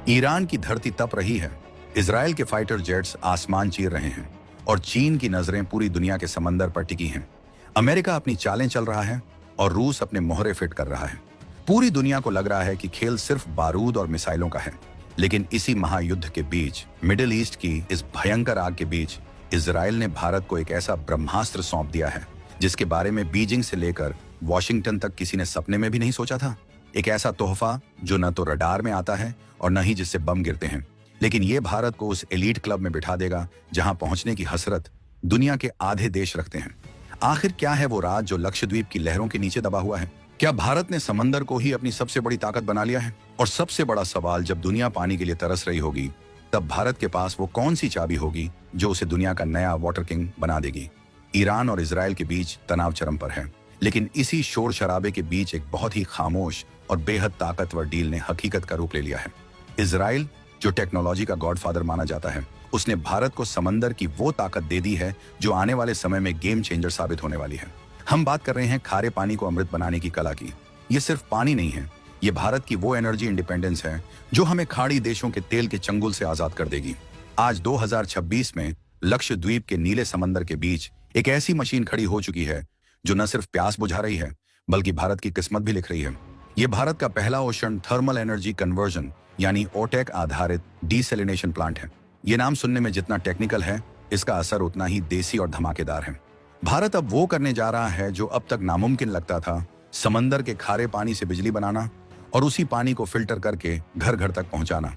Iran की धरती तप रही है, इजराइल के फाइटर जेट्स आसमान चीर रहे हैं और चीन की नजरें पूरी दुनिया के समंदर पर टिकी हैं। अमेरिका अपनी चालें चल रहा है और रूस अपने मोहरे फिट कर रहा है। पूरी दुनिया को लग रहा है कि खेल सिर्फ बारूद और मिसाइलों का है। लेकिन इसी महायुद्ध के बीच, मिडिल ईस्ट की इस भयंकर आग के बीच, इजराइल ने भारत को एक ऐसा ब्रह्मास्त्र सौंप दिया है जिसके बारे में बीजिंग से लेकर वॉशिंगटन तक किसी ने सपने में भी नहीं सोचा था। एक ऐसा तोहफा जो न तो रडार में आता है और न ही जिससे बम गिरते हैं, लेकिन ये भारत को उस एलीट क्लब में बिठा देगा जहां पहुंचने की हसरत दुनिया के आधे देश रखते हैं। आखिर क्या है वो राज जो लक्षद्वीप की लहरों के नीचे दबा हुआ है? क्या भारत ने समंदर को ही अपनी सबसे बड़ी ताकत बना लिया है? और सबसे बड़ा सवाल, जब दुनिया पानी के लिए तरस रही होगी, तब भारत के पास वो कौन सी चाबी होगी जो उसे दुनिया का नया वाटर किंग बना देगी? ईरान और इजराइल के बीच तनाव चरम पर है, लेकिन इसी शोर शराबे के बीच एक बहुत ही खामोश और बेहद ताकतवर डील ने हकीकत का रूप ले लिया है। इजराइल, जो टेक्नोलॉजी का गॉडफादर माना जाता है, उसने भारत को समंदर की वो ताकत दे दी है जो आने वाले समय में गेम चेंजर साबित होने वाली है। हम बात कर रहे हैं खारे पानी को अमृत बनाने की कला की। ये सिर्फ पानी नहीं है, ये भारत की वो एनर्जी इंडिपेंडेंस है जो हमें खाड़ी देशों के तेल के चंगुल से आजाद कर देगी। आज 2026 में लक्षद्वीप के नीले समंदर के बीच एक ऐसी मशीन खड़ी हो चुकी है जो न सिर्फ प्यास बुझा रही है बल्कि भारत की किस्मत भी लिख रही है। ये भारत का पहला ओशन थर्मल एनर्जी कन्वर्जन यानी ओटेक आधारित डीसेलिनेशन प्लांट है। ये नाम सुनने में जितना टेक्निकल है, इसका असर उतना ही देसी और धमाकेदार है। भारत अब वो करने जा रहा है जो अब तक नामुमकिन लगता था, समंदर के खारे पानी से बिजली बनाना और उसी पानी को फिल्टर करके घर घर तक पहुंचाना।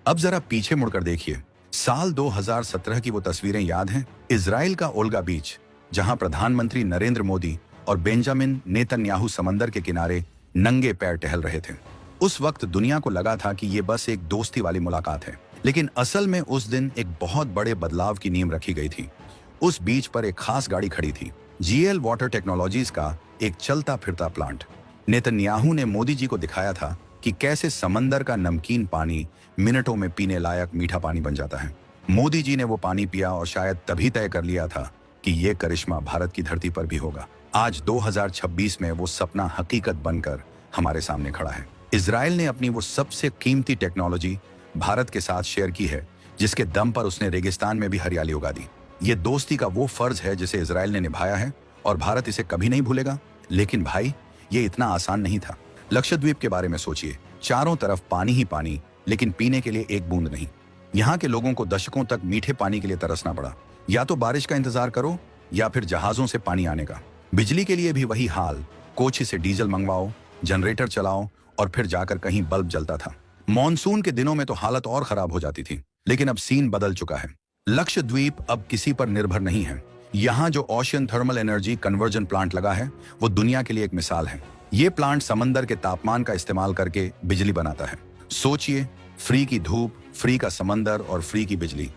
अब जरा पीछे मुड़कर देखिए, साल 2017 की वो तस्वीरें याद हैं? इजराइल का ओल्गा बीच, जहां प्रधानमंत्री नरेंद्र मोदी और बेंजामिन नेतन्याहू समंदर के किनारे नंगे पैर टहल रहे थे। उस वक्त दुनिया को लगा था कि ये बस एक दोस्ती वाली मुलाकात है, लेकिन असल में उस दिन एक बहुत बड़े बदलाव की नींव रखी गई थी। उस बीच पर एक खास गाड़ी खड़ी थी, जीएल वाटर टेक्नोलॉजीज का एक चलता फिरता प्लांट। नेतन्याहू ने मोदी जी को दिखाया था कि कैसे समंदर का नमकीन पानी मिनटों में पीने लायक मीठा पानी बन जाता है। मोदी जी ने वो पानी पिया और शायद तभी तय कर लिया था कि ये करिश्मा भारत की धरती पर भी होगा। आज 2026 में वो सपना हकीकत बनकर हमारे सामने खड़ा है। इजराइल ने अपनी वो सबसे कीमती टेक्नोलॉजी भारत के साथ शेयर की है, जिसके दम पर उसने रेगिस्तान में भी हरियाली उगा दी। ये दोस्ती का वो फर्ज है जिसे इजराइल ने निभाया है और भारत इसे कभी नहीं भूलेगा। लेकिन भाई, ये इतना आसान नहीं था। लक्षद्वीप के बारे में सोचिए, चारों तरफ पानी ही पानी, लेकिन पीने के लिए एक बूंद नहीं। यहाँ के लोगों को दशकों तक मीठे पानी के लिए तरसना पड़ा। या तो बारिश का इंतजार करो या फिर जहाजों से पानी आने का। बिजली के लिए भी वही हाल, कोची से डीजल मंगवाओ, जनरेटर चलाओ और फिर जाकर कहीं बल्ब जलता था। मॉनसून के दिनों में तो हालत और खराब हो जाती थी। लेकिन अब सीन बदल चुका है। लक्षद्वीप अब किसी पर निर्भर नहीं है। यहाँ जो ocean thermal energy conversion plant लगा है, वो दुनिया के लिए एक मिसाल है। ये प्लांट समंदर के तापमान का इस्तेमाल करके बिजली बनाता है। सोचिए, फ्री की धूप, फ्री का समंदर और फ्री की बिजली।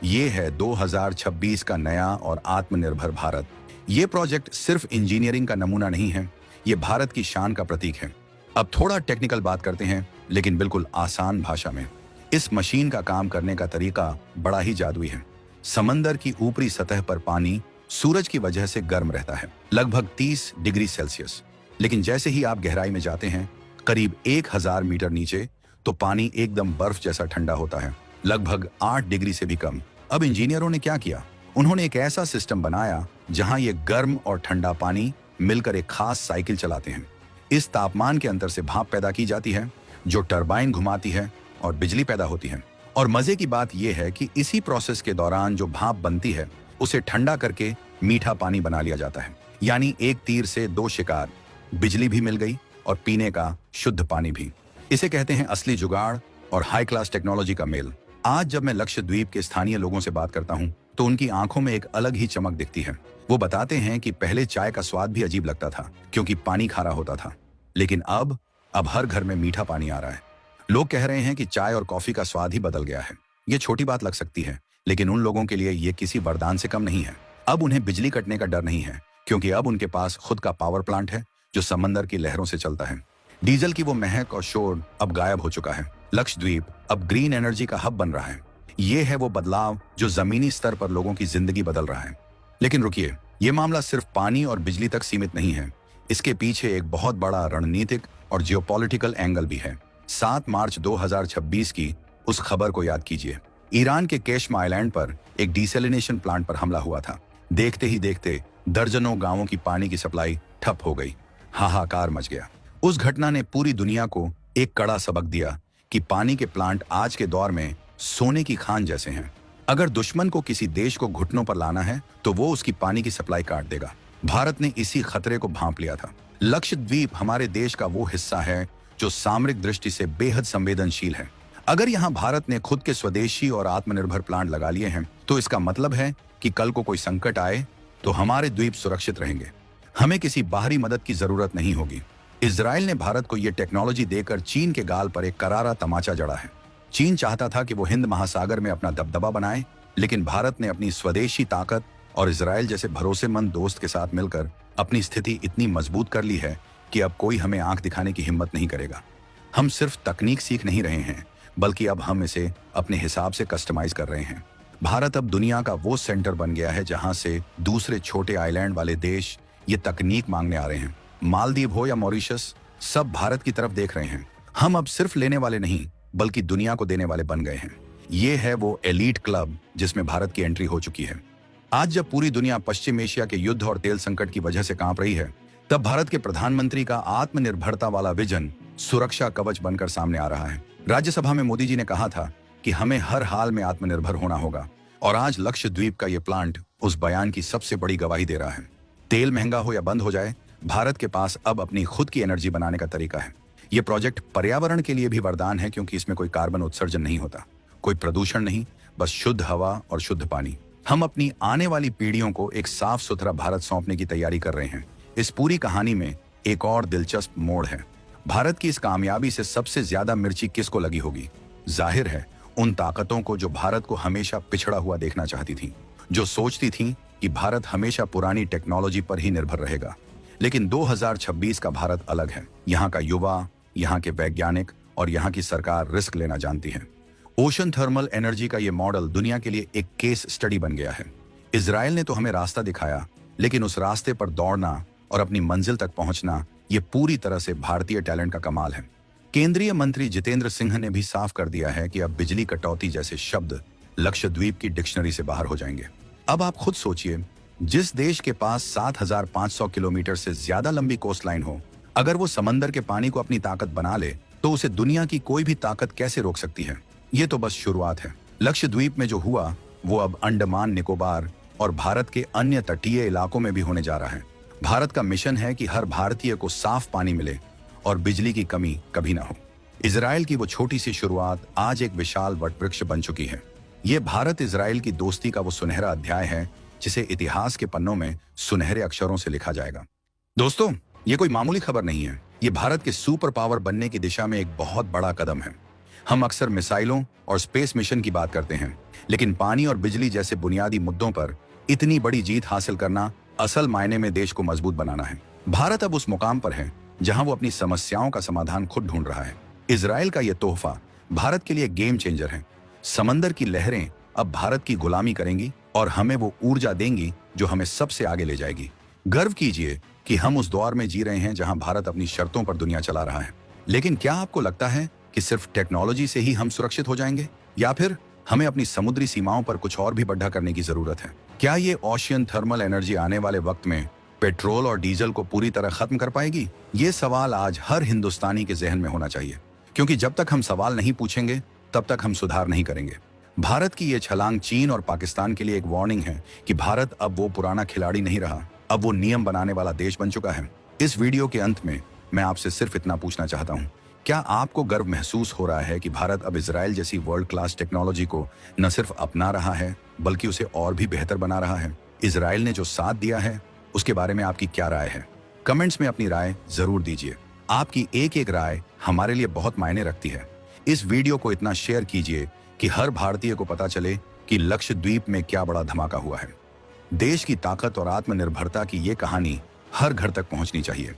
ये है 2026 का नया और आत्मनिर्भर भारत। ये प्रोजेक्ट सिर्फ इंजीनियरिंग का नमूना नहीं है, ये भारत की शान का प्रतीक है। अब थोड़ा टेक्निकल बात करते हैं, लेकिन बिल्कुल आसान भाषा में। इस मशीन का काम करने का तरीका बड़ा ही जादुई है। समंदर की ऊपरी सतह पर पानी सूरज की वजह से गर्म रहता है, लगभग 30 डिग्री सेल्सियस। लेकिन जैसे ही आप गहराई में जाते हैं, करीब 1000 मीटर नीचे, तो पानी एकदम बर्फ जैसा ठंडा होता है, लगभग 8 डिग्री से भी कम। अब इंजीनियरों ने क्या किया? उन्होंने एक ऐसा सिस्टम बनाया जहां ये गर्म और ठंडा पानी मिलकर एक खास साइकिल चलाते हैं। इस तापमान के अंतर से भाप पैदा की जाती है जो टरबाइन घुमाती है और बिजली पैदा होती है। और मजे की बात यह है कि इसी प्रोसेस के दौरान जो भाप बनती है, उसे ठंडा करके मीठा पानी बना लिया जाता है। यानी एक तीर से दो शिकार, बिजली भी मिल गई और पीने का शुद्ध पानी भी। इसे कहते हैं असली जुगाड़ और हाई क्लास टेक्नोलॉजी का मेल। आज जब मैं लक्षद्वीप के स्थानीय लोगों से बात करता हूँ, तो उनकी आंखों में एक अलग ही चमक दिखती है। वो बताते हैं कि पहले चाय का स्वाद भी अजीब लगता था क्योंकि पानी खारा होता था, लेकिन अब हर घर में मीठा पानी आ रहा है। लोग कह रहे हैं कि चाय और कॉफी का स्वाद ही बदल गया है। ये छोटी बात लग सकती है, लेकिन उन लोगों के लिए ये किसी वरदान से कम नहीं है। अब उन्हें बिजली कटने का डर नहीं है, क्योंकि अब उनके पास खुद का पावर प्लांट है जो समंदर की लहरों से चलता है। डीजल की वो महक और शोर अब गायब हो चुका है। लक्षद्वीप अब ग्रीन एनर्जी का हब बन रहा है। ये है वो बदलाव जो जमीनी स्तर पर लोगों की जिंदगी बदल रहा है। लेकिन रुकिए, ये मामला सिर्फ पानी और बिजली तक सीमित नहीं है। इसके पीछे एक बहुत बड़ा रणनीतिक और जियोपॉलिटिकल एंगल भी है। 7 मार्च 2026 की उस खबर को याद कीजिए। ईरान के केशम आइलैंड पर एक डिसैलिनेशन प्लांट पर हमला हुआ था। देखते ही देखते दर्जनों गांवों की पानी की सप्लाई ठप हो गई। हाहाकार मच गया। उस घटना ने पूरी दुनिया को एक कड़ा सबक दिया कि पानी के प्लांट आज के दौर में सोने की खान जैसे हैं। अगर दुश्मन को किसी देश को घुटनों पर लाना है तो वो उसकी पानी की सप्लाई काट देगा। भारत ने इसी खतरे को भांप लिया था। लक्षद्वीप हमारे देश का वो हिस्सा है जो सामरिक दृष्टि से बेहद संवेदनशील है। अगर यहाँ भारत ने खुद के स्वदेशी और आत्मनिर्भर प्लांट लगा लिए हैं तो इसका मतलब है कि कल को कोई संकट आए तो हमारे द्वीप सुरक्षित रहेंगे। हमें किसी बाहरी मदद की जरूरत नहीं होगी। इजराइल ने भारत को यह टेक्नोलॉजी देकर चीन के गाल पर एक करारा तमाचा जड़ा है। चीन चाहता था कि वो हिंद महासागर में अपना दबदबा बनाए, लेकिन भारत ने अपनी स्वदेशी ताकत और इजराइल जैसे भरोसेमंद दोस्त के साथ मिलकर अपनी स्थिति इतनी मजबूत कर ली है कि अब कोई हमें आंख दिखाने की हिम्मत नहीं करेगा। हम सिर्फ तकनीक सीख नहीं रहे हैं, बल्कि अब हम इसे अपने हिसाब से कस्टमाइज कर रहे हैं। भारत अब दुनिया का वो सेंटर बन गया है जहां से दूसरे छोटे आइलैंड वाले देश ये तकनीक मांगने आ रहे हैं। मालदीव हो या मॉरिशस, सब भारत की तरफ देख रहे हैं। हम अब सिर्फ लेने वाले नहीं, बल्कि दुनिया को देने वाले बन गए हैं। ये है वो एलीट क्लब जिसमें भारत की एंट्री हो चुकी है। आज जब पूरी दुनिया पश्चिम एशिया के युद्ध और तेल संकट की वजह से कांप रही है, तब भारत के प्रधानमंत्री का आत्मनिर्भरता वाला विजन सुरक्षा कवच बनकर सामने आ रहा है। राज्यसभा में मोदी जी ने कहा था कि हमें हर हाल में आत्मनिर्भर होना होगा, और आज लक्षद्वीप का ये प्लांट उस बयान की सबसे बड़ी गवाही दे रहा है। तेल महंगा हो या बंद हो जाए, भारत के पास अब अपनी खुद की एनर्जी बनाने का तरीका है। ये प्रोजेक्ट पर्यावरण के लिए भी वरदान है, क्योंकि इसमें कोई कार्बन उत्सर्जन नहीं होता, कोई प्रदूषण नहीं, बस शुद्ध हवा और शुद्ध पानी। हम अपनी आने वाली पीढ़ियों को एक साफ सुथरा भारत सौंपने की तैयारी कर रहे हैं। इस पूरी कहानी में एक और दिलचस्प मोड़ है। भारत की इस कामयाबी से सबसे ज्यादा मिर्ची किसको लगी होगी? जाहिर है उन ताकतों को जो भारत को हमेशा पिछड़ा हुआ देखना चाहती थी, जो सोचती थी कि भारत हमेशा पुरानी टेक्नोलॉजी पर ही निर्भर रहेगा। लेकिन 2026 का भारत अलग है। यहाँ का युवा, यहाँ के वैज्ञानिक और यहाँ की सरकार रिस्क लेना जानती है। ओशन थर्मल एनर्जी का ये मॉडल दुनिया के लिए एक केस स्टडी बन गया है। इजराइल ने तो हमें रास्ता दिखाया, लेकिन उस रास्ते पर दौड़ना और अपनी मंजिल तक पहुंचना, ये पूरी तरह से भारतीय टैलेंट का कमाल है। केंद्रीय मंत्री जितेंद्र सिंह ने भी साफ कर दिया है कि अब बिजली कटौती जैसे शब्द लक्षद्वीप की डिक्शनरी से बाहर हो जाएंगे। अब आप खुद सोचिए, जिस देश के पास 7,500 किलोमीटर से ज्यादा लंबी कोस्ट लाइन हो, अगर वो समंदर के पानी को अपनी ताकत बना ले तो उसे दुनिया की कोई भी ताकत कैसे रोक सकती है? ये तो बस शुरुआत है। लक्षद्वीप में जो हुआ वो अब अंडमान निकोबार और भारत के अन्य तटीय इलाकों में भी होने जा रहा है। भारत का मिशन है कि हर भारतीय को साफ पानी मिले और बिजली की कमी कभी ना हो। इजराइल की वो छोटी सी शुरुआत आज एक विशाल वटवृक्ष बन चुकी है। ये भारत इजराइल की दोस्ती का वो सुनहरा अध्याय है जिसे इतिहास के पन्नों में सुनहरे अक्षरों से लिखा जाएगा। दोस्तों, ये कोई मामूली खबर नहीं है। ये भारत के सुपर पावर बनने की दिशा में एक बहुत बड़ा कदम है। हम अक्सर मिसाइलों और स्पेस मिशन की बात करते हैं, लेकिन पानी और बिजली जैसे बुनियादी मुद्दों पर इतनी बड़ी जीत हासिल करना असल मायने में देश को मजबूत बनाना है। भारत अब उस मुकाम पर है जहां वो अपनी समस्याओं का समाधान खुद ढूंढ रहा है। इजराइल का यह तोहफा भारत के लिए गेम चेंजर है। समंदर की लहरें अब भारत की गुलामी करेंगी और हमें वो ऊर्जा देंगी जो हमें सबसे आगे ले जाएगी। गर्व कीजिए कि हम उस दौर में जी रहे हैं जहां भारत अपनी शर्तों पर दुनिया चला रहा है। लेकिन क्या आपको लगता है कि सिर्फ टेक्नोलॉजी से ही हम सुरक्षित हो जाएंगे, या फिर हमें अपनी समुद्री सीमाओं पर कुछ और भी बढ़ा करने की जरूरत है? क्या ये ओशियन थर्मल एनर्जी आने वाले वक्त में पेट्रोल और डीजल को पूरी तरह खत्म कर पाएगी? ये सवाल आज हर हिंदुस्तानी के जहन में होना चाहिए, क्योंकि जब तक हम सवाल नहीं पूछेंगे तब तक हम सुधार नहीं करेंगे। भारत की ये छलांग चीन और पाकिस्तान के लिए एक वार्निंग है कि भारत अब वो पुराना खिलाड़ी नहीं रहा, अब वो नियम बनाने वाला देश बन चुका है। इस वीडियो के अंत में मैं आपसे सिर्फ इतना पूछना चाहता हूँ, क्या आपको गर्व महसूस हो रहा है कि भारत अब इजराइल जैसी वर्ल्ड क्लास टेक्नोलॉजी को न सिर्फ अपना रहा है, बल्कि उसे और भी बेहतर बना रहा है? इजराइल ने जो साथ दिया है उसके बारे में आपकी क्या राय है? कमेंट्स में अपनी राय जरूर दीजिए। आपकी एक एक राय हमारे लिए बहुत मायने रखती है। इस वीडियो को इतना शेयर कीजिए कि हर भारतीय को पता चले कि लक्षद्वीप में क्या बड़ा धमाका हुआ है। देश की ताकत और आत्मनिर्भरता की ये कहानी हर घर तक पहुंचनी चाहिए।